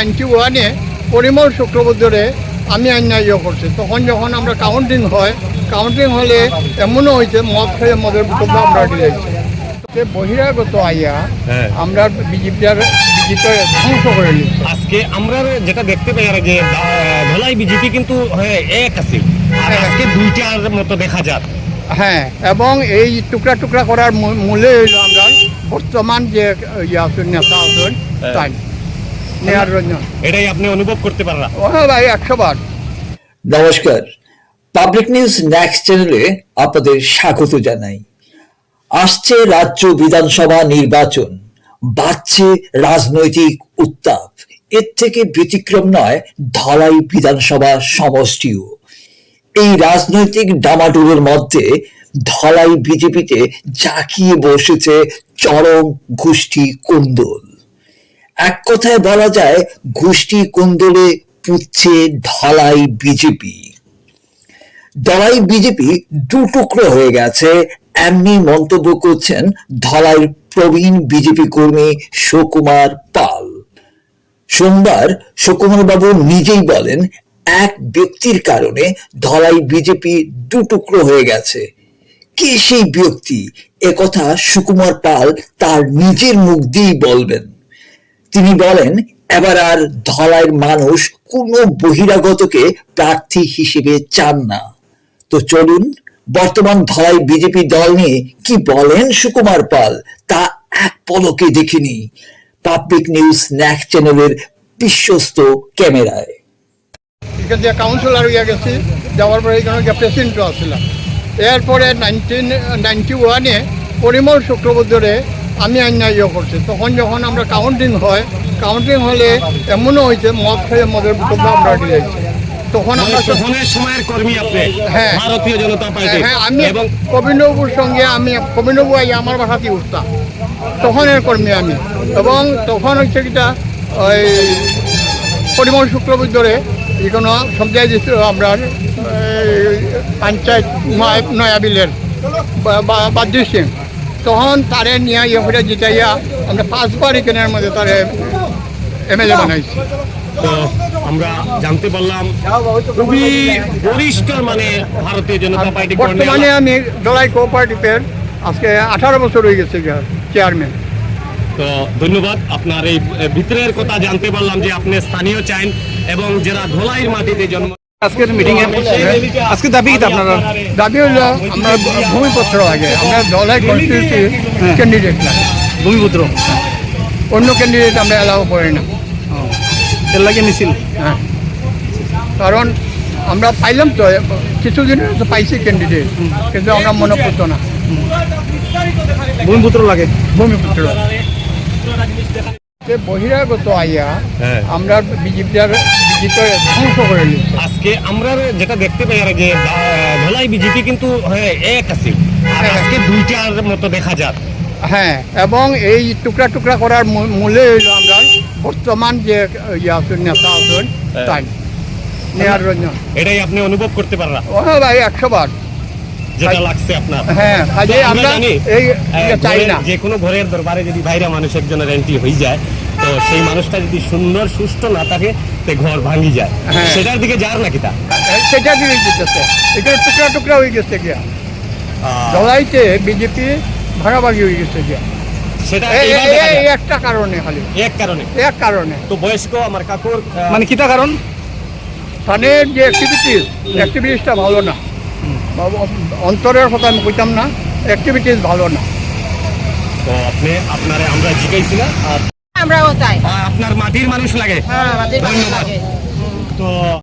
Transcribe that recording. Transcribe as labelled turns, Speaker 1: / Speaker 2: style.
Speaker 1: 1991-এ পরিমল শুক্রবুদ্ধরে আমি আইনা করছি। তখন যখন আমরা কাউন্টিং হলে এমনও হয়েছে মদ খেয়ে মদের বোতল আমরা দিয়েছি। বহিরাগত আইয়া আমরা বিজেপির ধ্বংস করে নিচ্ছি।
Speaker 2: আজকে আমরা যেটা দেখতে পাই যে ধলাই বিজেপি কিন্তু এক আছে, আর আজকে দুইটার মতো দেখা যায়।
Speaker 1: হ্যাঁ, এবং এই টুকরা টুকরা করার মূলে হইল আমরা বর্তমান যে নেতা আছেন তাই নেয়ার জন্য।
Speaker 2: এটাই আপনি অনুভব করতে পারলেন?
Speaker 1: হ্যাঁ ভাই, 100 বার।
Speaker 3: নমস্কার, পাবলিক নিউজ নেক্সট চ্যানেলে আপনাদের স্বাগত জানাই। আসছে রাজ্য বিধানসভা নির্বাচন, বাড়ছে রাজনৈতিক উত্তাপ। এর থেকে ব্যতিক্রম নয় ধলাই বিধানসভা সমষ্টিও। এই রাজনৈতিক ডামাডোলের মধ্যে ধলাই বিজেপিতে জাঁকিয়ে বসেছে চরম গোষ্ঠী কোন্দল। এক কথায় বলা যায় গোষ্ঠী কোন্দলে পুচ্ছে ধলাই বিজেপি। ধলাই বিজেপি দু টুকরো হয়ে গেছে, এমনি মন্তব্য করছেন ধলাইয়ের প্রবীণ বিজেপি কর্মী সুকুমার পাল। সোমবার সুকুমার বাবু নিজেই বলেন, এক ব্যক্তির কারণে ধলাই বিজেপি দু টুকরো হয়ে গেছে। কে সেই ব্যক্তি, একথা সুকুমার পাল তার নিজের মুখ দিয়েই বলবেন। তিনি বলেন, এবার আর ধলাইয়ের মানুষ কোনো বহিরাগতকে প্রার্থী হিসেবে চান না। তো চলুন বর্তমান ধলাই বিজেপি দল নিয়ে কি বলেন সুকুমার পাল, তা এক পলকে দেখে নিই পাবলিক নিউজ নেক্সট চ্যানেলের বিশ্বস্ত ক্যামেরায়।
Speaker 1: এখানে যে কাউন্সিলর হইয়া গেছি, যাওয়ার পরে এখানে যে প্রেসিডেন্টও আসছিলাম। এরপরে 1991-এ পরিমল শুক্রবুদ্ধরে আমি আইনা করছি। তখন যখন আমরা কাউন্টিং হলে এমনও হয়েছে মদ খেয়ে মদের বোতল আমরা দিয়েছি। তখন আমরা
Speaker 2: সময়ের কর্মী আপনি?
Speaker 1: হ্যাঁ,
Speaker 2: ভারতীয় জনতা পার্টি।
Speaker 1: হ্যাঁ, আমি কবিনবুর সঙ্গে কবিনবু আই আমার বাসাতেই উঠতাম, তখনের কর্মী আমি। এবং তখন হচ্ছে কিটা ওই পরিমল শুক্রবুদ্ধরে এখানে সবজায় দিচ্ছিল আমরা পঞ্চায়েত নয়াবিলের বাদ্যু সিং। তখন তারে নিয়ে করে জিতাইয়া আমরা 5 বার এখানের মধ্যে তারে MLA বানাইছি।
Speaker 2: তো আমরা জানতে পারলাম খুবই পরিষ্কার, মানে ভারতীয় জনতা পার্টি।
Speaker 1: বর্তমানে আমি ধলাই কোঅপারেটিভের আজকে 18 বছর হয়ে গেছে চেয়ারম্যান।
Speaker 2: তো ধন্যবাদ। আপনার এই ভিতরের কথা জানতে পারলাম যে আপনি স্থানীয় চান এবং যারা ধলাইয়ের মাটিতে জন্ম।
Speaker 4: আজকের মিটিং আজকে দাবি কি আপনারা?
Speaker 1: দাবি হলো আমরা ভূমিপত্র লাগে, আমরা ধলাই কনস্টিটিউন্সি ক্যান্ডিডেট না,
Speaker 4: ভূমিপুত্র।
Speaker 1: অন্য ক্যান্ডিডেট আমরা অ্যালাউ করি না।
Speaker 4: এর লাগে মিছিল?
Speaker 1: হ্যাঁ, কারণ আমরা পাইলাম তো কিছুদিন তো পাইছি ক্যান্ডিডেট, কিন্তু আমরা মনে করতো না।
Speaker 4: ভূমিপুত্র লাগে।
Speaker 1: ভূমিপুত্র বহিরাগত আইয়া আমরা বিজেপির ধ্বংস করে নিচ্ছি।
Speaker 2: আজকে আমরা যেটা দেখতে পাই যে ধলাই বিজেপি কিন্তু এক আছে, আর আজকে দুইটার মতো দেখা যায়।
Speaker 1: হ্যাঁ, এবং এই টুকরা টুকরা করার মূলে হইল আমরা বর্তমান যে নেতা আছেন তাই নেয়ার জন্য।
Speaker 2: এটাই আপনি অনুভব করতে পারলেন?
Speaker 1: হ্যাঁ ভাই, 100 বার
Speaker 2: যেটা লাগছে আপনার।
Speaker 1: হ্যাঁ, আমরা এই চাই না।
Speaker 2: যে কোনো ঘরের দরবারে যদি বাইরে মানুষ একজনের এন্ট্রি হয়ে যায়, তো সেই মানুষটা যদি সুন্দর সুস্থ না থাকে, তে ঘর ভাঙি যায়। সেটার দিকে যার নাকি তা
Speaker 1: সেটা দিয়ে যেতেছে, এখানে টুকরা টুকরা হয়ে গেছে গিয়া। ধলাইতে বিজেপি ভাগাভাগি হয়ে গেছে গিয়া।
Speaker 2: সেটা
Speaker 1: একটা কারণে, খালি এক কারণে।
Speaker 2: তো বয়স্ক আমার কাকুর
Speaker 4: মানে কিটা কারণ?
Speaker 1: স্থানের যে অ্যাক্টিভিটিসটা ভালো না। অন্তরের কথা আমি কইতাম না, অ্যাক্টিভিটিস ভালো না।
Speaker 2: তো আপনারে আমরা জিজ্ঞাসি না, আর
Speaker 5: আমরাও তাই।
Speaker 2: আপনার মাটির মানুষ লাগে।
Speaker 5: হ্যাঁ, মাটির মানুষ
Speaker 2: ধন্যবাদ।
Speaker 5: লাগে।
Speaker 2: তো